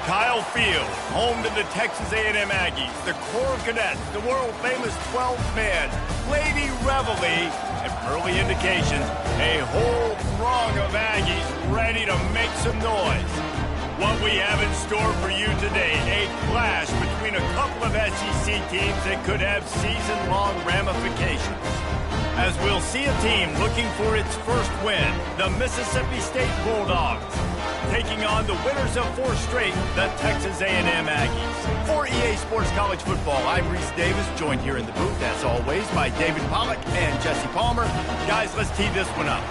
Kyle Field, home to the Texas A&M Aggies, the Corps Cadets, the world-famous 12th man, Lady Reveille, and early indications, a whole throng of Aggies ready to make some noise. What we have in store for you today, a clash between a couple of SEC teams that could have season-long ramifications. As we'll see a team looking for its first win, the Mississippi State Bulldogs, taking on the winners of 4 straight, the Texas A&M Aggies. For EA Sports College Football, I'm Reese Davis, joined here in the booth, as always, by David Pollack and Jesse Palmer. Guys, let's tee this one up.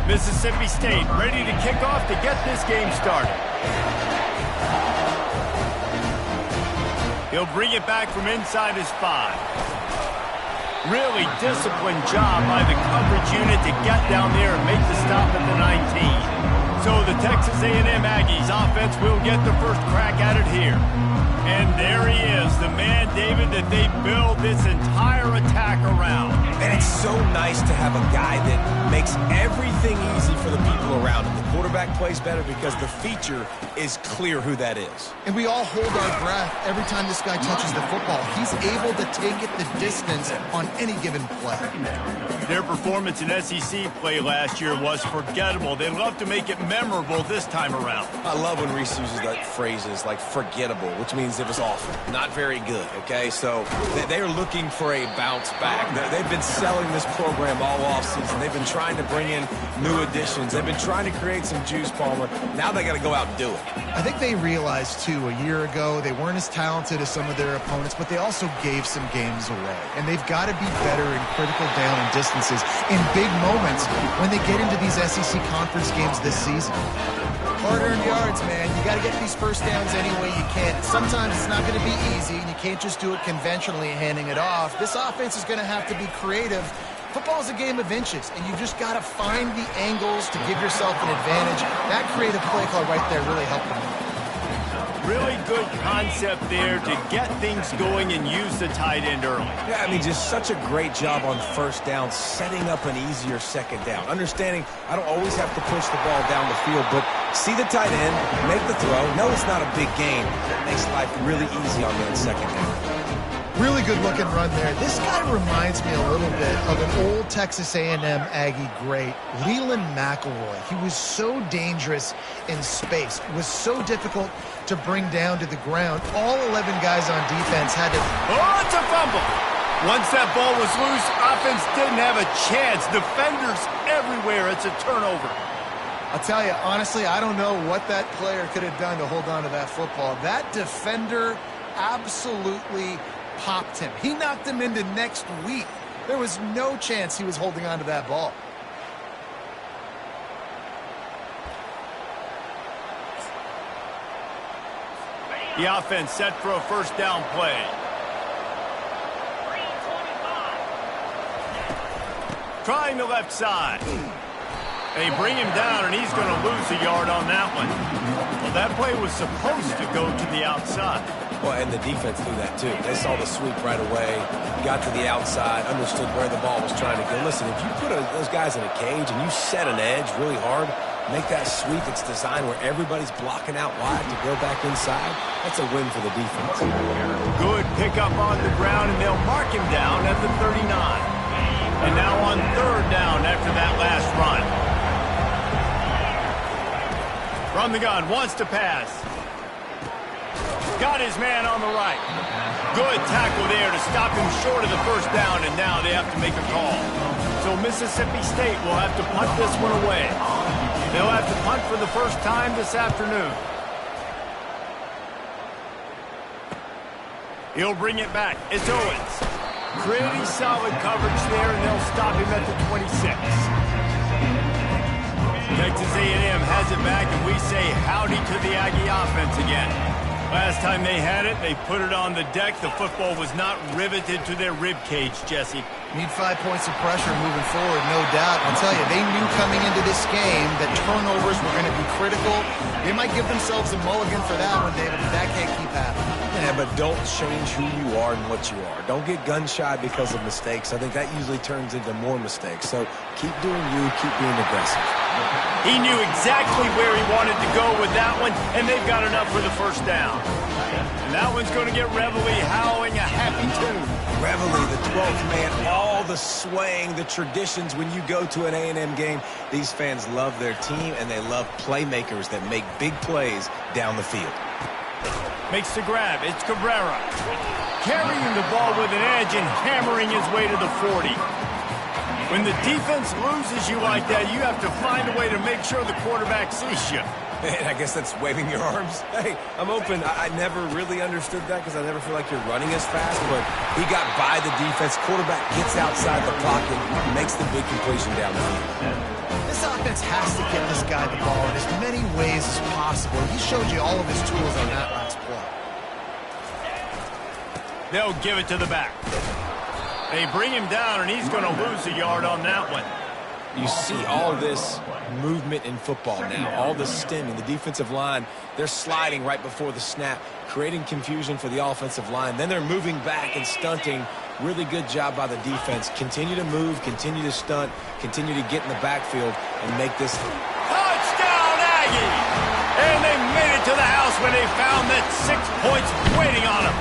Mississippi State ready to kick off to get this game started. He'll bring it back from inside his 5. Really disciplined job by the coverage unit to get down there and make the stop at the 19. So the Texas A&M Aggies offense will get the first crack at it here. And there he is, the man, David, that they build this entire attack around. And it's so nice to have a guy that makes everything easy for the people around him. The quarterback plays better because the feature is clear who that is. And we all hold our breath every time this guy touches the football. He's able to take it the distance on any given play. Their performance in SEC play last year was forgettable. They love to make it memorable this time around. I love when Reese uses that phrases like forgettable, which means it was awful, not very good, okay? So they're looking for a bounce back. They've been selling this program all offseason. They've been trying to bring in new additions. They've been trying to create some juice, Palmer. Now they got to go out and do it. I think they realized, too, a year ago, they weren't as talented as some of their opponents, but they also gave some games away. And they've got to be better in critical down and distances in big moments when they get into these SEC conference games this season. Hard-earned yards, man. You got to get these first downs any way you can. Sometimes it's not going to be easy, and you can't just do it conventionally handing it off. This offense is going to have to be creative. Football is a game of inches, and you just got to find the angles to give yourself an advantage. That creative play call right there really helped them. Really good concept there to get things going and use the tight end early. Yeah, I mean, just such a great job on first down, setting up an easier second down. Understanding I don't always have to push the ball down the field, but see the tight end, make the throw. No, it's not a big game. It makes life really easy on that second down. Really good-looking run there. This guy reminds me a little bit of an old Texas A&M Aggie great, Leland McElroy. He was so dangerous in space. It was so difficult to bring down to the ground. All 11 guys on defense had to... Oh, it's a fumble! Once that ball was loose, offense didn't have a chance. Defenders everywhere. It's a turnover. I'll tell you, honestly, I don't know what that player could have done to hold on to that football. That defender absolutely popped him. He knocked him into next week. There was no chance he was holding on to that ball. The offense set for a first down play. Trying the left side. They bring him down, and he's going to lose a yard on that one. Well, that play was supposed to go to the outside. Well, and the defense knew that, too. They saw the sweep right away, got to the outside, understood where the ball was trying to go. Listen, if you put those guys in a cage and you set an edge really hard, make that sweep that's designed where everybody's blocking out wide to go back inside, that's a win for the defense. Good pickup on the ground, and they'll mark him down at the 39. And now on third down after that last run. From the gun, wants to pass. Got his man on the right. Good tackle there to stop him short of the first down, and now they have to make a call. So Mississippi State will have to punt this one away. They'll have to punt for the first time this afternoon. He'll bring it back. It's Owens. Pretty solid coverage there, and they'll stop him at the 26. Texas A&M has it back, and we say howdy to the Aggie offense again. Last time they had it, they put it on the deck. The football was not riveted to their rib cage, Jesse. Need 5 points of pressure moving forward, no doubt. I'll tell you, they knew coming into this game that turnovers were going to be critical. They might give themselves a mulligan for that one, David, but that can't keep happening. Yeah, but don't change who you are and what you are. Don't get gun-shy because of mistakes. I think that usually turns into more mistakes. So keep doing you, keep being aggressive. He knew exactly where he wanted to go with that one, and they've got enough for the first down. And that one's going to get Reveille howling a happy tune. Reveille, the 12th man, all the swaying, the traditions when you go to an A&M game. These fans love their team, and they love playmakers that make big plays down the field. Makes the grab. It's Cabrera. Carrying the ball with an edge and hammering his way to the 40. When the defense loses you like that, you have to find a way to make sure the quarterback sees you. Man, I guess that's waving your arms. Hey, I'm open. I never really understood that because I never feel like you're running as fast, but he got by the defense. Quarterback gets outside the pocket, makes the big completion down the field. This offense has to get this guy the ball in as many ways as possible. He showed you all of his tools on that last play. They'll give it to the back. They bring him down, and he's going to lose a yard on that one. You see all this movement in football now, all the stemming. The defensive line, they're sliding right before the snap, creating confusion for the offensive line. Then they're moving back and stunting. Really good job by the defense. Continue to move, continue to stunt, continue to get in the backfield and make this. Touchdown, Aggie! And they made it to the house when they found that 6 points waiting on them.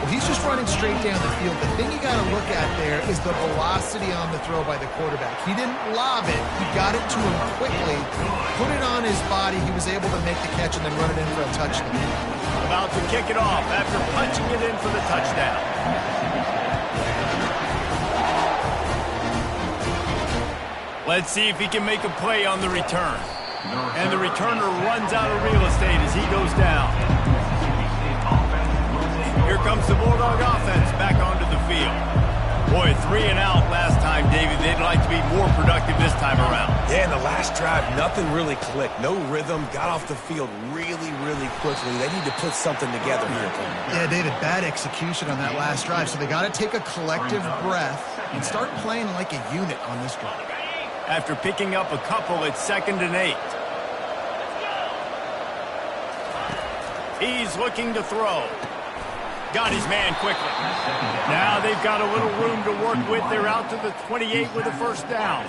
Well, he's just running straight down the field. The thing you got to look at there is the velocity on the throw by the quarterback. He didn't lob it. He got it to him quickly, put it on his body. He was able to make the catch and then run it in for a touchdown. About to kick it off after punching it in for the touchdown. Let's see if he can make a play on the return. And the returner runs out of real estate as he goes down. Here comes the Bulldog offense back onto the field. Boy, 3 and out last time, David. They'd like to be more productive this time around. Yeah, in the last drive, nothing really clicked. No rhythm. Got off the field really, really quickly. They need to put something together here. Yeah, David, bad execution on that last drive. So they got to take a collective breath and start playing like a unit on this drive. After picking up a couple, it's 2nd and 8. He's looking to throw. Got his man quickly. Now they've got a little room to work with. They're out to the 28 with a first down.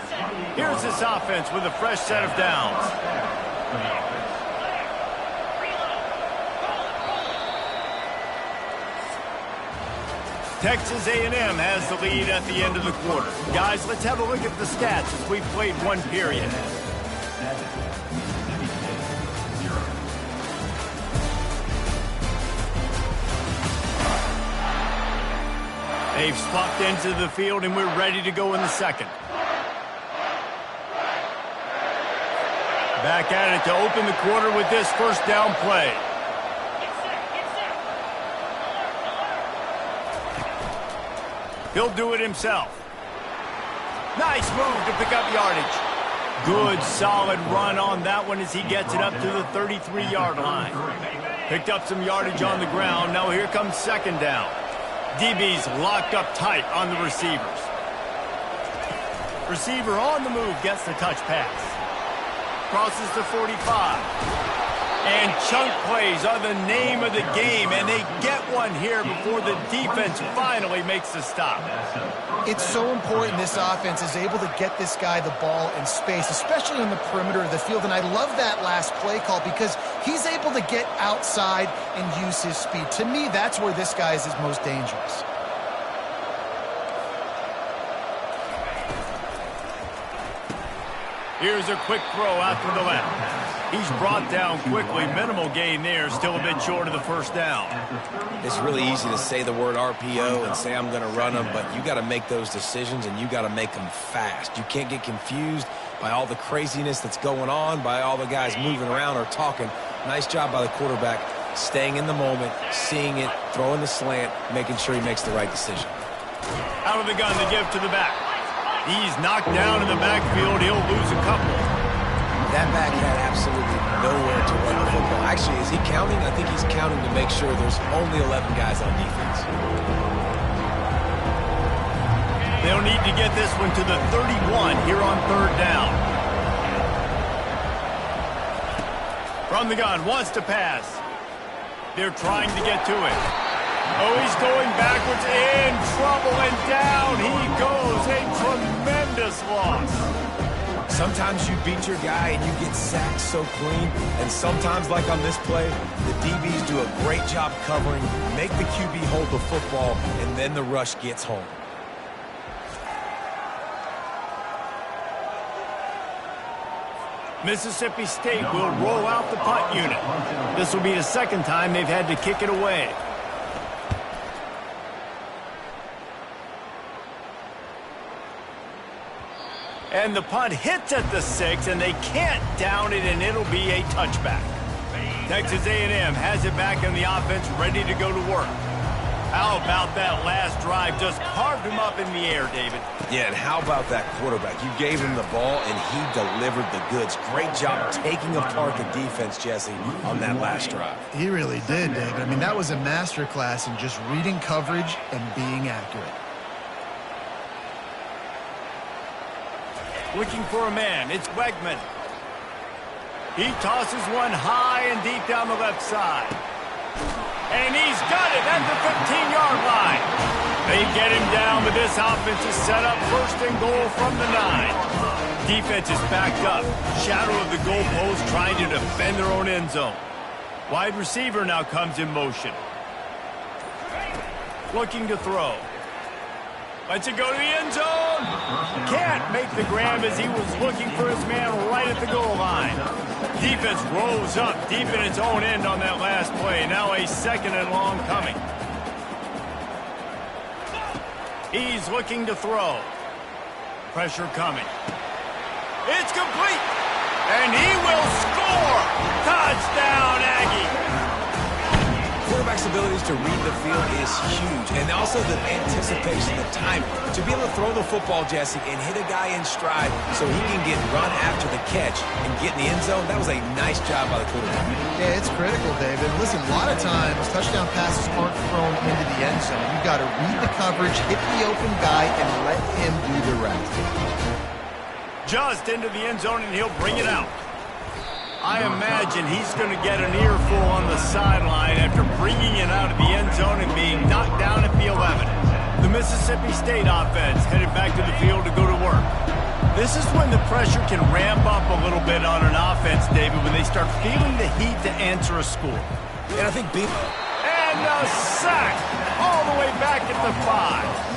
Here's this offense with a fresh set of downs. Texas A&M has the lead at the end of the quarter. Guys, let's have a look at the stats as we've played one period. They've swapped into the field, and we're ready to go in the second. Back at it to open the quarter with this first down play. He'll do it himself. Nice move to pick up yardage. Good, solid run on that one as he gets it up to the 33-yard line. Picked up some yardage on the ground. Now here comes second down. DB's locked up tight on the receivers. Receiver on the move gets the touch pass. Crosses the 45. And chunk plays are the name of the game, and they get one here before the defense finally makes the stop. It's so important this offense is able to get this guy the ball in space, especially on the perimeter of the field. And I love that last play call because he's able to get outside and use his speed. To me, that's where this guy is his most dangerous. Here's a quick throw out to the left. He's brought down quickly. Minimal gain there. Still a bit short of the first down. It's really easy to say the word RPO and say I'm going to run them, but you got to make those decisions and you got to make them fast. You can't get confused by all the craziness that's going on, by all the guys moving around or talking. Nice job by the quarterback, staying in the moment, seeing it, throwing the slant, making sure he makes the right decision. Out of the gun to give to the back. He's knocked down in the backfield. He'll lose a couple. That back had absolutely nowhere to run the football. Actually, is he counting? I think he's counting to make sure there's only 11 guys on defense. They'll need to get this one to the 31 here on third down. From the gun, wants to pass. They're trying to get to it. Oh, he's going backwards, in trouble, and down he goes. A tremendous loss. Sometimes you beat your guy and you get sacked so clean, and sometimes, like on this play, the DBs do a great job covering, make the QB hold the football, and then the rush gets home. Mississippi State will roll out the punt unit. This will be the second time they've had to kick it away. And the punt hits at the 6, and they can't down it, and it'll be a touchback. Texas A&M has it back in the offense, ready to go to work. How about that last drive? Just carved him up in the air, David. Yeah, and how about that quarterback? You gave him the ball, and he delivered the goods. Great job taking apart the defense, Jesse, on that last drive. He really did, David. I mean, that was a masterclass in just reading coverage and being accurate. Looking for a man. It's Wegman. He tosses one high and deep down the left side. And he's got it at the 15-yard line. They get him down, but this offense is set up first and goal from the 9. Defense is backed up. Shadow of the goalpost trying to defend their own end zone. Wide receiver now comes in motion. Looking to throw. Lets it go to the end zone. Can't make the grab as he was looking for his man right at the goal line. Defense rose up deep in its own end on that last play. Now a second and long coming. He's looking to throw. Pressure coming. It's complete. And he will score. Touchdown, Aggie. Quarterback's abilities to read the field is huge, and also the anticipation, the time to be able to throw the football, Jesse, and hit a guy in stride so he can get run after the catch and get in the end zone. That was a nice job by the quarterback. Yeah, it's critical, David. Listen, a lot of times touchdown passes aren't thrown into the end zone. You've got to read the coverage, hit the open guy, and let him do the rest. Just into the end zone, and he'll bring it out. I imagine he's going to get an earful on the sideline after bringing it out of the end zone and being knocked down at the 11. The Mississippi State offense headed back to the field to go to work. This is when the pressure can ramp up a little bit on an offense, David, when they start feeling the heat to answer a score. And I think and a sack all the way back at the 5.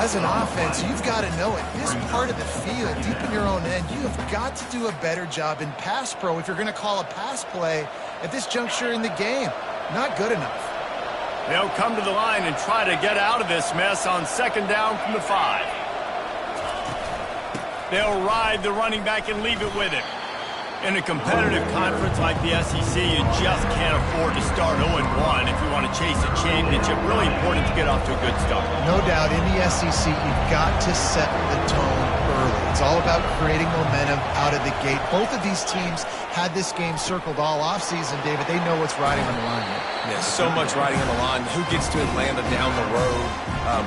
As an offense, you've got to know it. This part of the field, deep in your own end, you have got to do a better job in pass pro if you're going to call a pass play at this juncture in the game. Not good enough. They'll come to the line and try to get out of this mess on second down from the 5. They'll ride the running back and leave it with him. In a competitive conference like the SEC, you just can't afford to start 0-1 if you want to chase a championship. Really important to get off to a good start. No doubt, in the SEC, you've got to set the tone early. It's all about creating momentum out of the gate. Both of these teams had this game circled all offseason, David. They know what's riding on the line here. Yeah, so much riding on the line. Who gets to Atlanta down the road?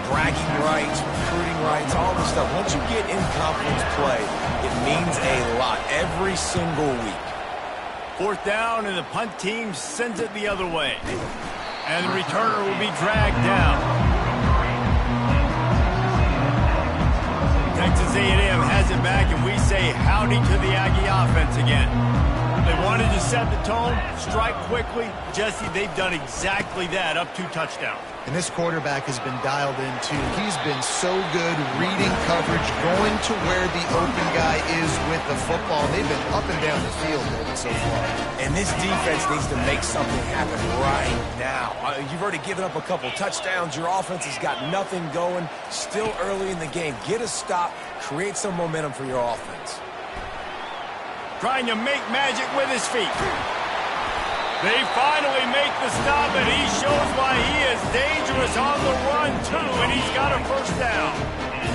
Bragging rights, recruiting rights, all this stuff. Once you get in conference play, it means a lot every single week. Fourth down, and the punt team sends it the other way. And the returner will be dragged down. Texas A&M has it back, and we say howdy to the Aggie offense again. They wanted to set the tone, strike quickly. Jesse, they've done exactly that, up 2 touchdowns. And this quarterback has been dialed in, too. He's been so good reading coverage, going to where the open guy is with the football. They've been up and down the field so far. And this defense needs to make something happen right now. You've already given up a couple touchdowns. Your offense has got nothing going. Still early in the game. Get a stop. Create some momentum for your offense. Trying to make magic with his feet. They finally make the stop, and he shows why he is dangerous on the run, too, and he's got a first down.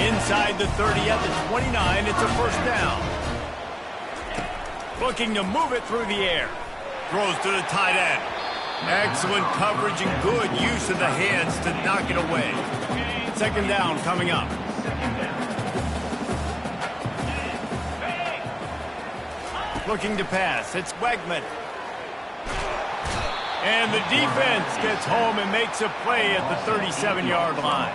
Inside the 30 at the 29, it's a first down. Looking to move it through the air. Throws to the tight end. Excellent coverage and good use of the hands to knock it away. Second down coming up. Looking to pass. It's Wegman. And the defense gets home and makes a play at the 37-yard line.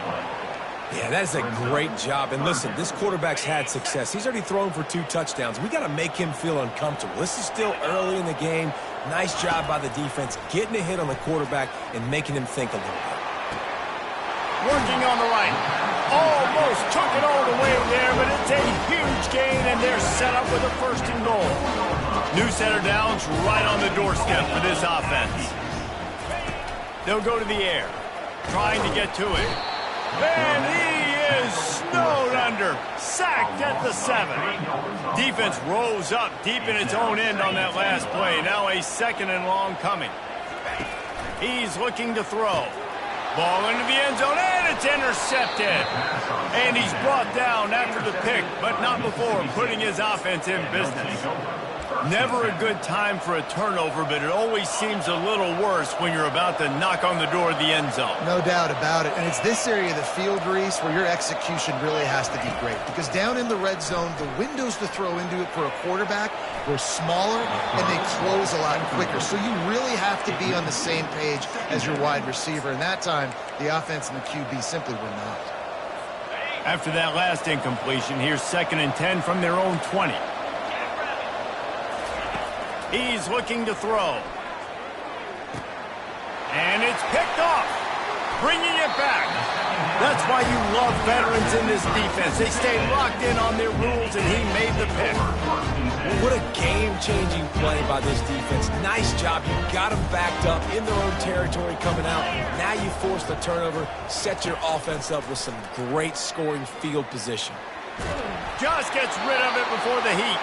Yeah, that's a great job. And listen, this quarterback's had success. He's already thrown for 2 touchdowns. We got to make him feel uncomfortable. This is still early in the game. Nice job by the defense, getting a hit on the quarterback and making him think a little bit. Working on the right. Almost took it all the way there, but it's a huge gain, and they're set up with a 1st and goal. New center downs right on the doorstep for this offense. They'll go to the air, trying to get to it. And he is snowed under, sacked at the 7. Defense rose up deep in its own end on that last play. Now a 2nd and long coming. He's looking to throw. Ball into the end zone, and it's intercepted. And he's brought down after the pick, but not before putting his offense in business. Never a good time for a turnover, but it always seems a little worse when you're about to knock on the door of the end zone. No doubt about it. And it's this area of the field, Reese, where your execution really has to be great. Because down in the red zone, the windows to throw into it for a quarterback were smaller, and they close a lot quicker. So you really have to be on the same page as your wide receiver. And that time, the offense and the QB simply were not. After that last incompletion, here's 2nd and 10 from their own 20. He's looking to throw. And it's picked off. Bringing it back. That's why you love veterans in this defense. They stay locked in on their rules, and he made the pick. What a game-changing play by this defense. Nice job. You got them backed up in their own territory coming out. Now you force the turnover, set your offense up with some great scoring field position. Just gets rid of it before the heat.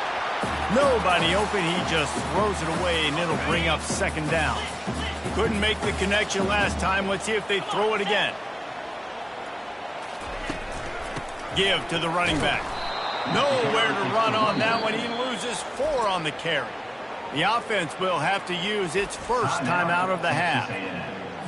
Nobody open, he just throws it away, and it'll bring up 2nd down. Couldn't make the connection last time. Let's see if they throw it again. Give to the running back. Nowhere to run on that one. He loses 4 on the carry. The offense will have to use its first timeout of the half.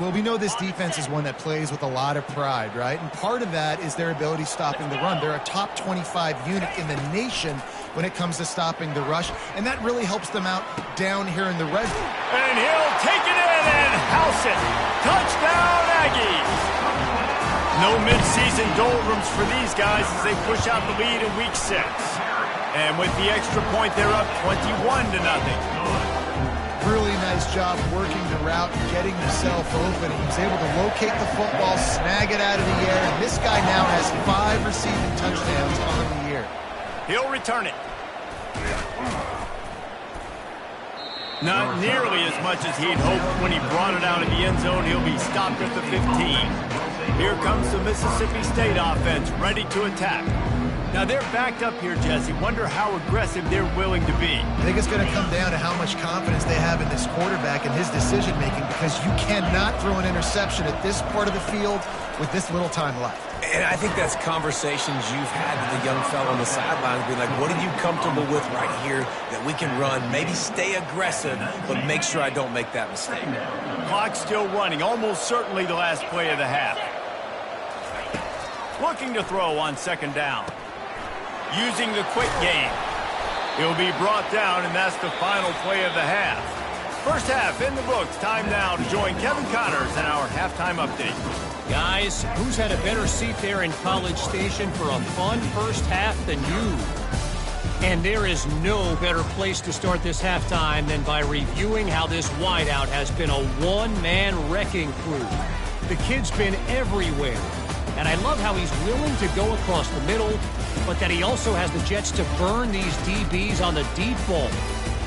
Well, we know this defense is one that plays with a lot of pride, right? And part of that is their ability stopping the run. They're a top 25 unit in the nation when it comes to stopping the rush, and that really helps them out down here in the red zone. And he'll take it in and house it. Touchdown, Aggies. No midseason doldrums for these guys as they push out the lead in week 6. And with the extra point, they're up 21-0. Really nice job working the route, getting himself open. He was able to locate the football, snag it out of the air, and this guy now has 5 receiving touchdowns on the year. He'll return it. Not nearly as much as he'd hoped when he brought it out of the end zone. He'll be stopped at the 15. Here comes the Mississippi State offense, ready to attack. Now they're backed up here, Jesse. Wonder how aggressive they're willing to be. I think it's going to come down to how much confidence they have in this quarterback and his decision-making, because you cannot throw an interception at this part of the field with this little time left. And I think that's conversations you've had with the young fella on the sidelines, being like, what are you comfortable with right here that we can run? Maybe stay aggressive, but make sure I don't make that mistake. Clock's still running, almost certainly the last play of the half. Looking to throw on 2nd down. Using the quick game. He'll be brought down, and that's the final play of the half. First half in the books. Time now to join Kevin Connors in our halftime update. Guys, who's had a better seat there in College Station for a fun first half than you? And there is no better place to start this halftime than by reviewing how this wideout has been a one-man wrecking crew. The kid's been everywhere. And I love how he's willing to go across the middle, but that he also has the jets to burn these DBs on the deep ball.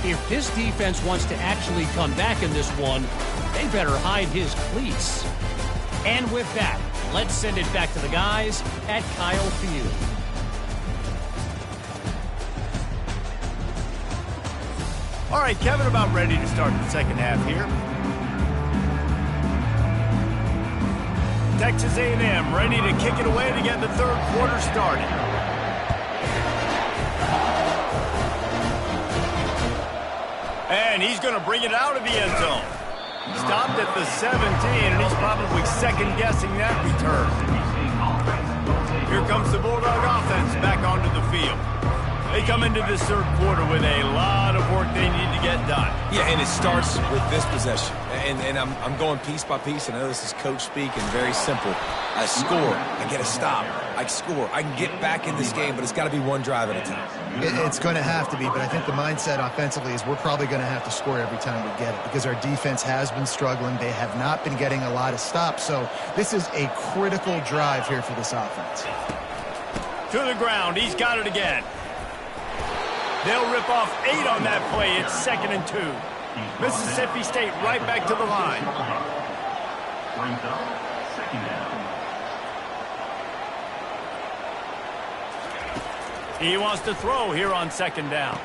If this defense wants to actually come back in this one, they better hide his cleats. And with that, let's send it back to the guys at Kyle Field. All right, Kevin, about ready to start the second half here. Texas A&M ready to kick it away to get the third quarter started. And he's going to bring it out of the end zone. Stopped at the 17, and he's probably second-guessing that return. Here comes the Bulldog offense back onto the field. They come into this third quarter with a lot of work they need to get done. Yeah, and it starts with this possession. And I'm going piece by piece. I know this is coach speak and very simple. I score. I get a stop. I score. I can get back in this game, but it's got to be one drive at a time. It's going to have to be, but I think the mindset offensively is we're probably going to have to score every time we get it because our defense has been struggling. They have not been getting a lot of stops, so this is a critical drive here for this offense. To the ground. He's got it again. They'll rip off 8 on that play. It's 2nd and 2. Mississippi State right back to the line. Brings up 2nd down. He wants to throw here on 2nd down.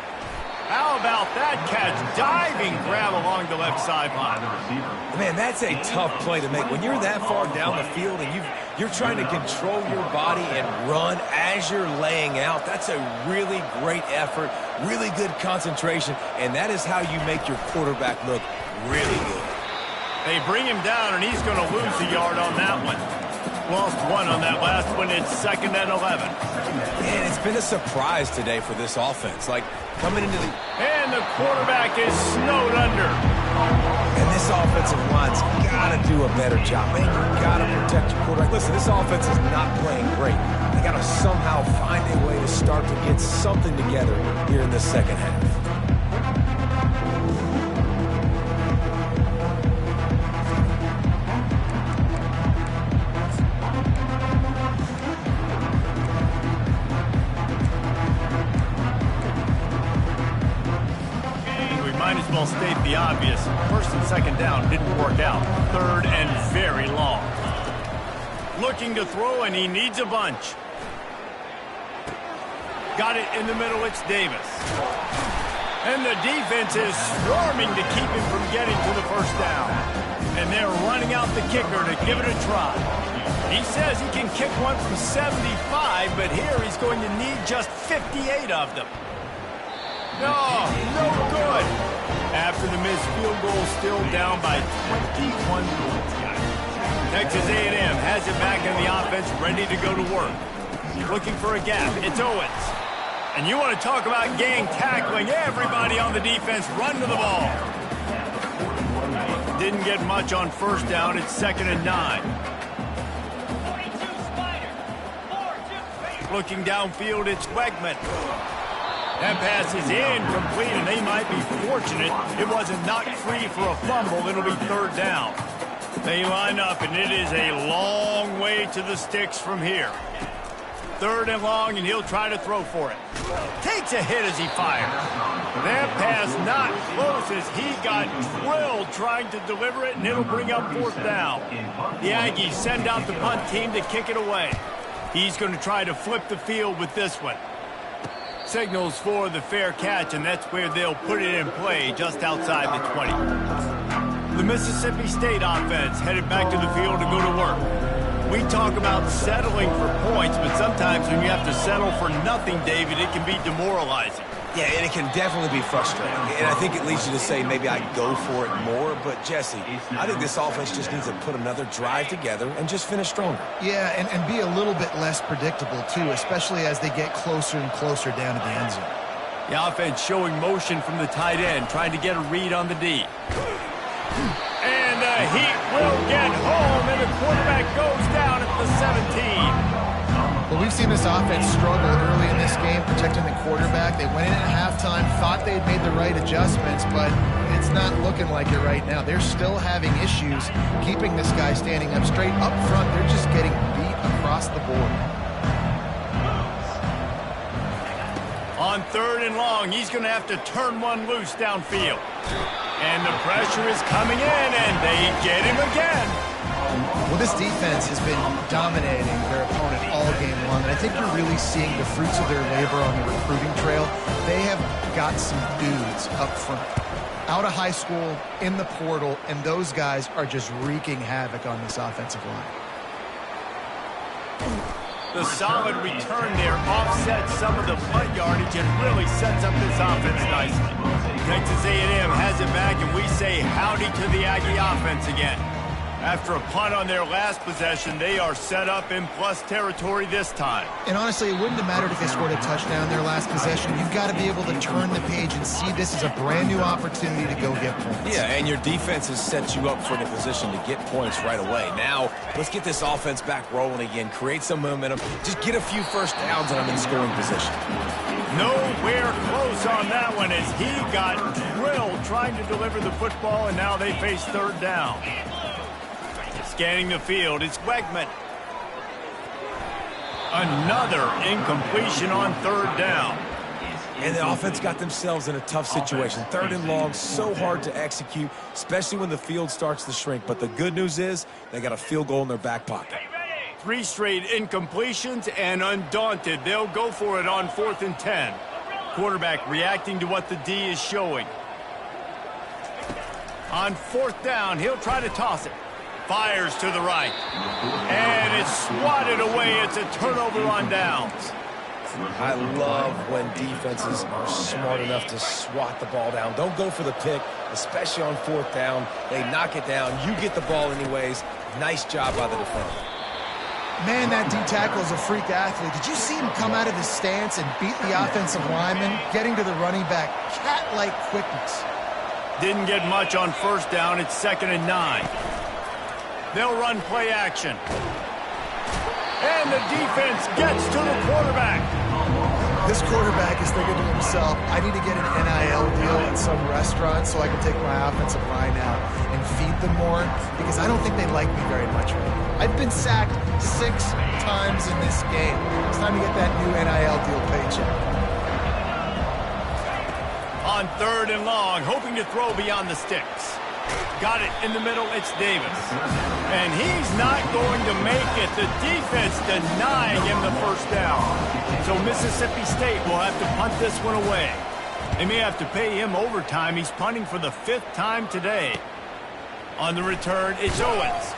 How about that catch? Diving grab along the left sideline. Man, that's a tough play to make. When you're that far down the field and you're trying to control your body and run as you're laying out, that's a really great effort, really good concentration, and that is how you make your quarterback look really good. They bring him down, and he's going to lose a yard on that one. Lost 1 on that last one. It's 2nd and 11. Man, it's been a surprise today for this offense. Like, coming into the... And the quarterback is snowed under. And this offensive line's got to do a better job. Man, you got to protect your quarterback. Listen, this offense is not playing great. They got to somehow find a way to start to get something together here in the second half. Well, state the obvious. 1st and 2nd down didn't work out. 3rd and very long. Looking to throw, and he needs a bunch. Got it in the middle. It's Davis. And the defense is swarming to keep him from getting to the 1st down. And they're running out the kicker to give it a try. He says he can kick one from 75, but here he's going to need just 58 of them. No good. After the missed field goal, still down by 21 points. Texas A&M has it back in the offense, ready to go to work. Looking for a gap. It's Owens. And you want to talk about gang tackling. Everybody on the defense run to the ball. Didn't get much on 1st down. It's 2nd and 9. Looking downfield, it's Wegman. That pass is incomplete, and they might be fortunate it wasn't knocked free for a fumble. It'll be 3rd down. They line up, and it is a long way to the sticks from here. 3rd and long, and he'll try to throw for it. Takes a hit as he fires. That pass not close as he got drilled trying to deliver it, and it'll bring up 4th down. The Aggies send out the punt team to kick it away. He's going to try to flip the field with this one. Signals for the fair catch, and that's where they'll put it in play, just outside the 20. The Mississippi State offense headed back to the field to go to work. We talk about settling for points, but sometimes when you have to settle for nothing, David, it can be demoralizing. Yeah, and it can definitely be frustrating. And I think it leads you to say maybe I go for it more. But, Jesse, I think this offense just needs to put another drive together and just finish stronger. Yeah, and be a little bit less predictable, too, especially as they get closer and closer down to the end zone. The offense showing motion from the tight end, trying to get a read on the D. And the heat will get home, and the quarterback goes down at the 17. Well, we've seen this offense struggle early in this game, protecting the quarterback. They went in at halftime, thought they had made the right adjustments, but it's not looking like it right now. They're still having issues keeping this guy standing up straight. Up front, they're just getting beat across the board. On 3rd and long, he's going to have to turn one loose downfield. And the pressure is coming in, and they get him again. Well, this defense has been dominating their opponent all game long, and I think you're really seeing the fruits of their labor on the recruiting trail. They have got some dudes up front, out of high school, in the portal, and those guys are just wreaking havoc on this offensive line. The solid return there offsets some of the punt yardage and really sets up this offense nicely. Texas A&M has it back, and we say howdy to the Aggie offense again. After a punt on their last possession, they are set up in plus territory this time. And honestly, it wouldn't have mattered if they scored a touchdown their last possession. You've got to be able to turn the page and see this as a brand new opportunity to go get points. Yeah, and your defense has set you up for the position to get points right away. Now, let's get this offense back rolling again, create some momentum, just get a few first downs and I'm in scoring position. Nowhere close on that one as he got drilled trying to deliver the football, and now they face third down. Scanning the field, it's Wegman. Another incompletion on third down. And the offense got themselves in a tough situation. Third and long, so hard to execute, especially when the field starts to shrink. But the good news is they got a field goal in their back pocket. 3 straight incompletions, and undaunted, they'll go for it on 4th and 10. Quarterback reacting to what the D is showing. On 4th down, he'll try to toss it. Fires to the right. And it's swatted away. It's a turnover on downs. I love when defenses are smart enough to swat the ball down. Don't go for the pick, especially on 4th down. They knock it down. You get the ball anyways. Nice job by the defender. Man, that D-tackle is a freak athlete. Did you see him come out of his stance and beat the offensive lineman, getting to the running back? Cat-like quickness. Didn't get much on 1st down. It's 2nd and 9. They'll run play action. And the defense gets to the quarterback. This quarterback is thinking to himself, I need to get an NIL deal at some restaurant so I can take my offensive line out and feed them more, because I don't think they like me very much right now. I've been sacked 6 times in this game. It's time to get that new NIL deal paycheck. On 3rd and long, hoping to throw beyond the sticks. Got it in the middle, it's Davis. And he's not going to make it. The defense denying him the 1st down. So Mississippi State will have to punt this one away. They may have to pay him overtime. He's punting for the 5th time today. On the return, it's Owens.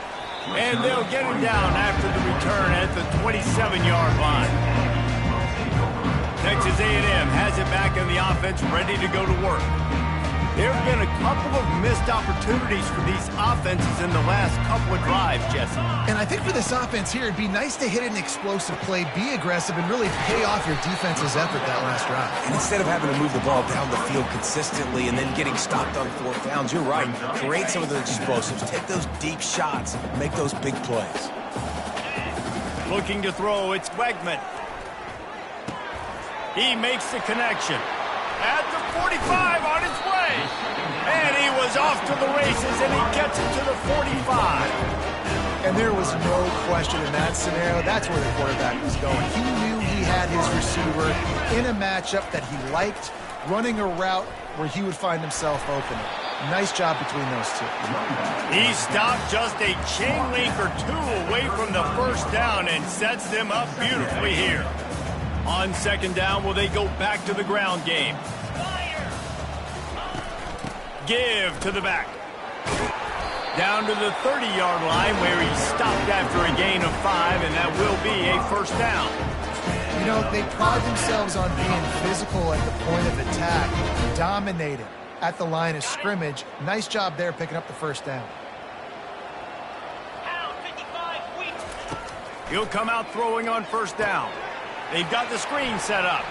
And they'll get him down after the return at the 27-yard line. Texas A&M has it back in the offense, ready to go to work. There have been a couple of missed opportunities for these offenses in the last couple of drives, Jesse. And I think for this offense here, it'd be nice to hit an explosive play, be aggressive, and really pay off your defense's effort that last drive. And instead of having to move the ball down the field consistently and then getting stopped on 4th downs, you're right. Create some of those explosives. Take those deep shots. Make those big plays. Looking to throw, it's Wegman. He makes the connection. At the 45 on its way. And he was off to the races, and he gets it to the 45. And there was no question in that scenario. That's where the quarterback was going. He knew he had his receiver in a matchup that he liked, running a route where he would find himself open. Nice job between those two. He stopped just a chain link or 2 away from the 1st down and sets them up beautifully here. On 2nd down, will they go back to the ground game? Give to the back. Down to the 30-yard line where he stopped after a gain of 5, and that will be a 1st down. You know, they pride themselves on being physical at the point of attack, dominating at the line of scrimmage. Nice job there picking up the 1st down. He'll come out throwing on 1st down. They've got the screen set up.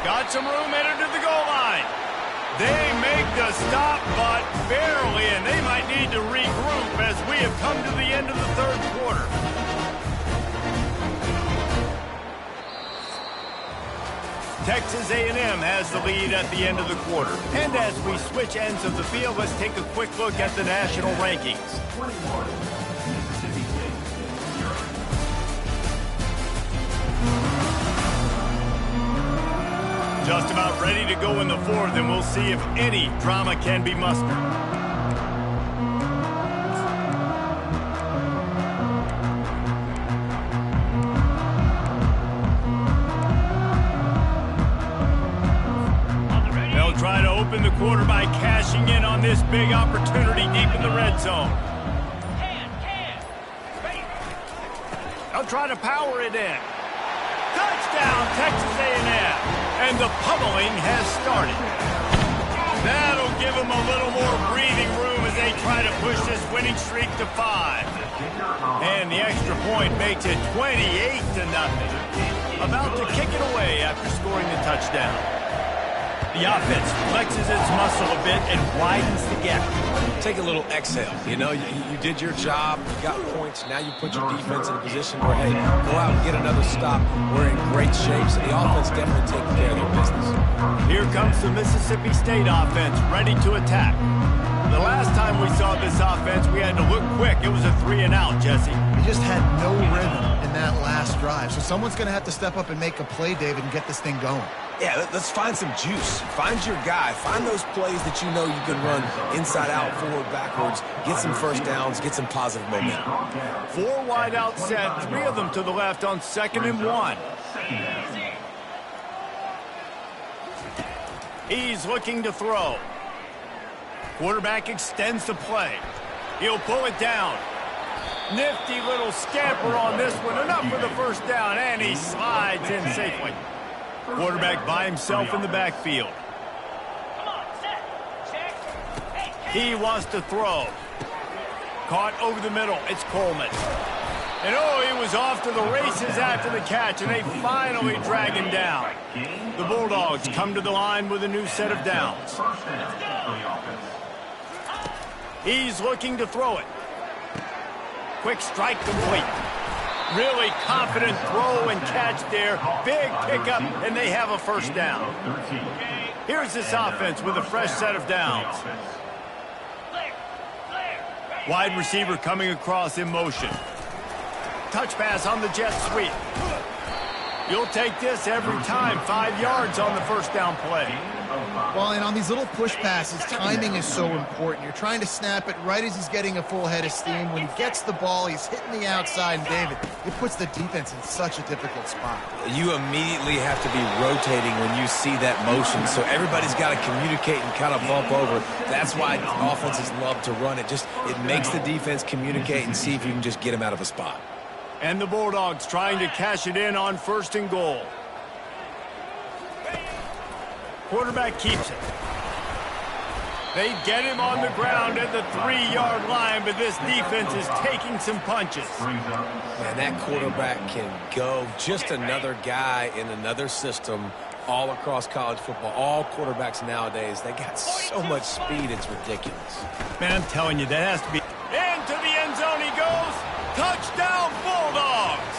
Got some room headed to the goal line. They make the stop, but barely, and they might need to regroup as we have come to the end of the 3rd quarter. Texas A&M has the lead at the end of the quarter. And as we switch ends of the field, let's take a quick look at the national rankings. Just about ready to go in the 4th, and we'll see if any drama can be mustered. They'll try to open the quarter by cashing in on this big opportunity deep in the red zone. They'll try to power it in. Touchdown, Texas A&M. And the pummeling has started. That'll give them a little more breathing room as they try to push this winning streak to 5. And the extra point makes it 28-0. About to kick it away after scoring the touchdown. The offense flexes its muscle a bit and widens the gap. Take a little exhale. You know, you did your job, you got points, now you put your defense in a position where, hey, go out and get another stop. We're in great shape, so the offense definitely taking care of their business. Here comes the Mississippi State offense, ready to attack. The last time we saw this offense, we had to look quick. It was a 3-and-out, Jesse. They just had no rhythm in that last drive, so someone's going to have to step up and make a play, David, and get this thing going. Yeah, let's find some juice. Find your guy. Find those plays that you know you can run inside out, forward, backwards, get some first downs, get some positive momentum. 4 wide out set, 3 of them to the left on 2nd and 1. He's looking to throw. Quarterback extends the play. He'll pull it down. Nifty little scamper on this one. Enough for the first down, and he slides in safely. Quarterback by himself in the backfield. He wants to throw. Caught over the middle. It's Coleman. And oh, he was off to the races after the catch, and they finally drag him down. The Bulldogs come to the line with a new set of downs. He's looking to throw it. Quick strike complete. Really confident throw and catch there. Big pickup, and they have a first down. Here's this offense with a fresh set of downs. Wide receiver coming across in motion. Touch pass on the jet sweep. You'll take this every time. 5 yards on the first down play. Well, and on these little push passes, timing is so important. You're trying to snap it right as he's getting a full head of steam. When he gets the ball, he's hitting the outside, and David, it puts the defense in such a difficult spot. You immediately have to be rotating when you see that motion, so everybody's got to communicate and kind of bump over. That's why offenses love to run it. It makes the defense communicate and see if you can just get him out of a spot. And the Bulldogs trying to cash it in on 1st and goal. Quarterback keeps it. They get him on the ground at the 3-yard line, but this defense is taking some punches. Man, that quarterback can go. Just another guy in another system all across college football. All quarterbacks nowadays, they got so much speed, it's ridiculous. Man, I'm telling you, that has to be. Into the end zone he goes. Touchdown, Bulldogs!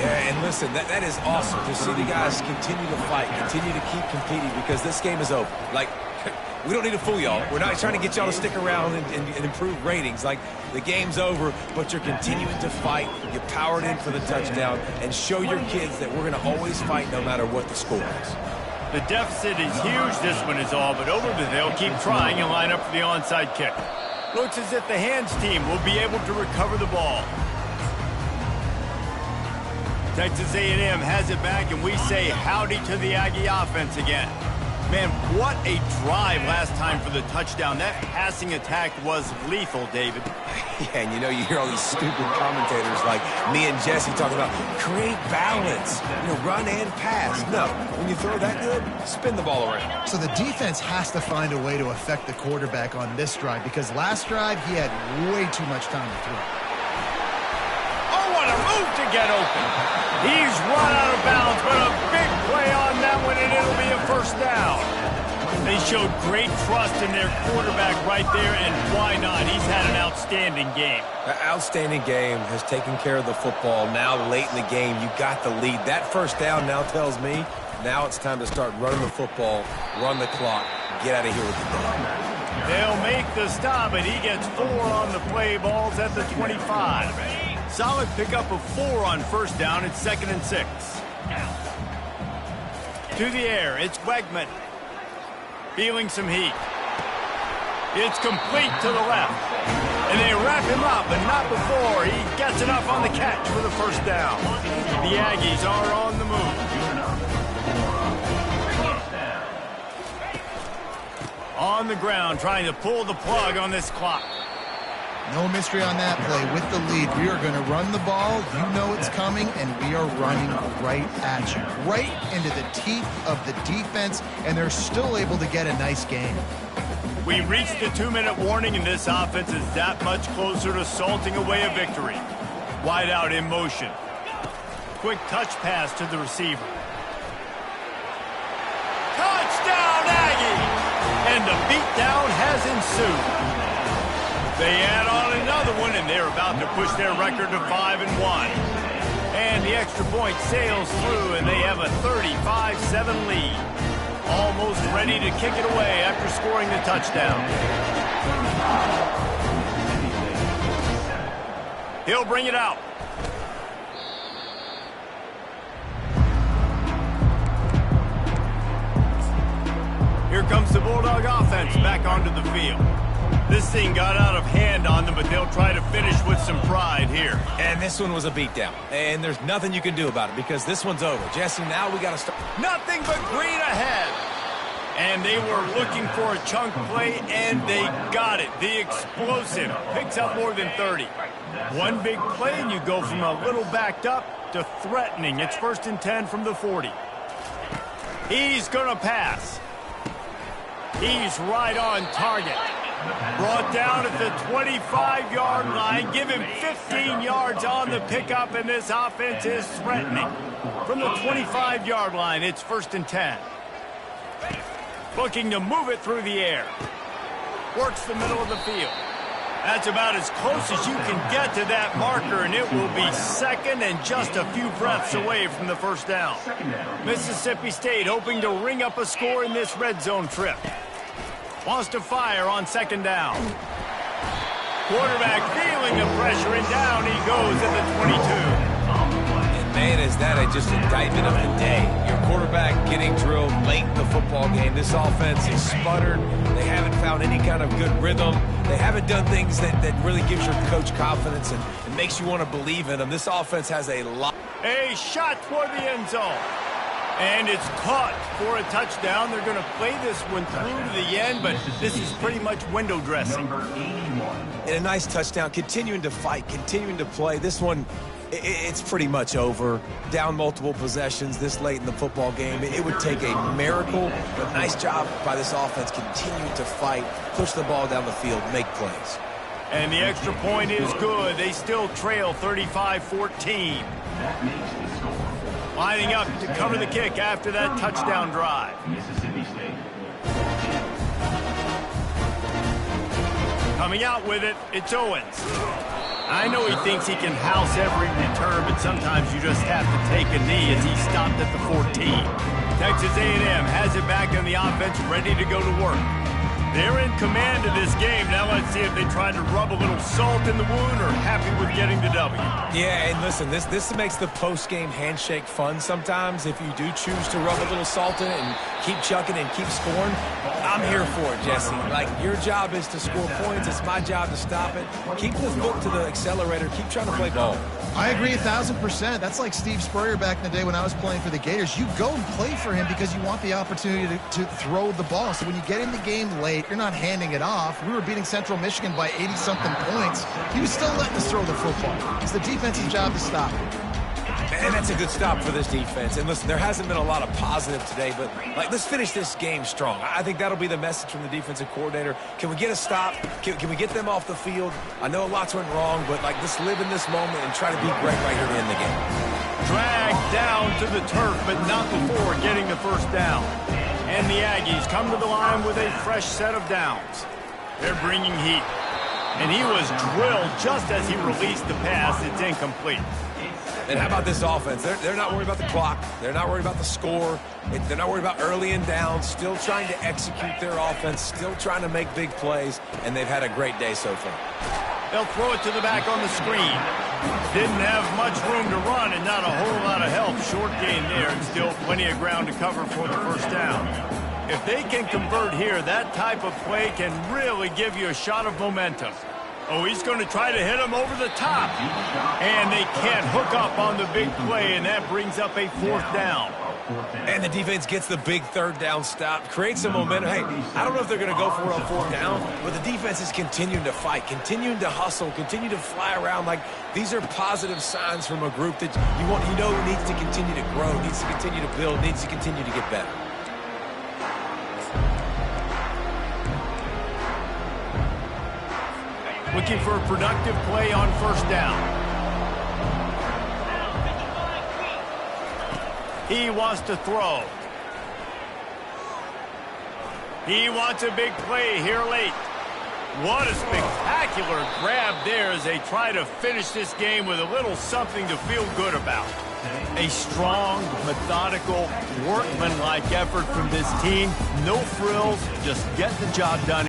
Yeah, and listen, that is awesome to see the guys continue to fight, continue to keep competing, because this game is over. Like, we don't need to fool y'all. We're not trying to get y'all to stick around and improve ratings. Like, the game's over, but you're continuing to fight. You powered in for the touchdown, and show your kids that we're going to always fight no matter what the score is. The deficit is huge, this one is all, but they'll keep trying and line up for the onside kick. Looks as if the hands team will be able to recover the ball. Texas A&M has it back, and we say howdy to the Aggie offense again. Man, what a drive last time for the touchdown. That passing attack was lethal, David. Yeah, and you hear all these stupid commentators like me and Jesse talking about create balance, run and pass. No, when you throw that good, spin the ball around. So the defense has to find a way to affect the quarterback on this drive, because last drive he had way too much time to throw. Oh, what a move to get open. He's run out of bounds, but a big play on that one, and it'll be a first down. They showed great trust in their quarterback right there, and why not? He's had an outstanding game. An outstanding game, has taken care of the football. Now late in the game, you got the lead. That first down now tells me now it's time to start running the football, run the clock, get out of here with the ball. They'll make the stop, and he gets 4 on the play. Ball's at the 25. Solid pickup of 4 on first down. It's 2nd and 6. To the air, it's Wegman. Feeling some heat. It's complete to the left. And they wrap him up, but not before he gets enough on the catch for the first down. The Aggies are on the move. On the ground, trying to pull the plug on this clock. No mystery on that play. With the lead, we are going to run the ball. You know it's coming, and we are running right at you. Right into the teeth of the defense, and they're still able to get a nice game. We reached the 2-minute warning, and this offense is that much closer to salting away a victory. Wide out in motion. Quick touch pass to the receiver. Touchdown, Aggie! And the beatdown has ensued. They add on another one, and they're about to push their record to 5-1. And the extra point sails through, and they have a 35-7 lead. Almost ready to kick it away after scoring the touchdown. He'll bring it out. Here comes the Bulldog offense back onto the field. This thing got out of hand on them, but they'll try to finish with some pride here. And this one was a beatdown. And there's nothing you can do about it because this one's over. Jesse, now we got to start. Nothing but green ahead. And they were looking for a chunk play, and they got it. The explosive picks up more than 30. One big play, and you go from a little backed up to threatening. It's 1st and 10 from the 40. He's going to pass. He's right on target. Brought down at the 25-yard line. Give him 15 yards on the pickup, and this offense is threatening. From the 25-yard line, it's 1st and 10. Looking to move it through the air. Works the middle of the field. That's about as close as you can get to that marker, and it will be second and just a few breaths away from the first down. Mississippi State hoping to ring up a score in this red zone trip. Wants to fire on 2nd down. Quarterback feeling the pressure, and down he goes at the 22. And man, is that just indictment of the day. Your quarterback getting drilled late in the football game. This offense is sputtered. They haven't found any kind of good rhythm. They haven't done things that really gives your coach confidence and makes you want to believe in them. This offense has a lot. A shot toward the end zone. And it's caught for a touchdown. They're going to play this one through to the end, but this is pretty much window dressing. And a nice touchdown, continuing to fight, continuing to play. This one, it's pretty much over. Down multiple possessions this late in the football game. It would take a miracle, but nice job by this offense continuing to fight, push the ball down the field, make plays. And the extra point is good. They still trail 35-14. Lining up to cover the kick after that touchdown drive. Mississippi State. Coming out with it, it's Owens. I know he thinks he can house every return, but sometimes you just have to take a knee as he stopped at the 14. Texas A&M has it back on the offense, ready to go to work. They're in command of this game. Now let's see if they try to rub a little salt in the wound or happy with getting the W. Yeah, and listen, this makes the post-game handshake fun sometimes. If you do choose to rub a little salt in it and keep chucking and keep scoring, I'm here for it, Jesse. Like, your job is to score points. It's my job to stop it. Keep the foot to the accelerator. Keep trying to play ball. I agree 1,000%. That's like Steve Spurrier back in the day when I was playing for the Gators. You go and play for him because you want the opportunity to throw the ball. So when you get in the game late, you're not handing it off. We were beating Central Michigan by 80-something points. He was still letting us throw the football. It's the defense's job to stop it. And that's a good stop for this defense. And listen, there hasn't been a lot of positive today, but let's finish this game strong. I think that'll be the message from the defensive coordinator. Can we get a stop? Can we get them off the field? I know lots went wrong, but let's live in this moment and try to be great right here to end the game. Dragged down to the turf, but not before getting the first down. And the Aggies come to the line with a fresh set of downs. They're bringing heat. And he was drilled just as he released the pass. It's incomplete. And how about this offense? They're not worried about the clock. They're not worried about the score. They're not worried about early and down. Still trying to execute their offense. Still trying to make big plays. And they've had a great day so far. They'll throw it to the back on the screen. Didn't have much room to run and not a whole lot of help. Short gain there and still plenty of ground to cover for the first down. If they can convert here, that type of play can really give you a shot of momentum. Oh, he's going to try to hit him over the top. And they can't hook up on the big play, and that brings up a fourth down. And the defense gets the big third down stop, creates some momentum. Hey, I don't know if they're going to go for it on fourth down, but the defense is continuing to fight, continuing to hustle, continue to fly around. Like, these are positive signs from a group that you know needs to continue to grow, needs to continue to build, needs to continue to get better. Looking for a productive play on first down. He wants to throw. He wants a big play here late. What a spectacular grab there as they try to finish this game with a little something to feel good about. A strong, methodical, workmanlike effort from this team. No frills, just get the job done.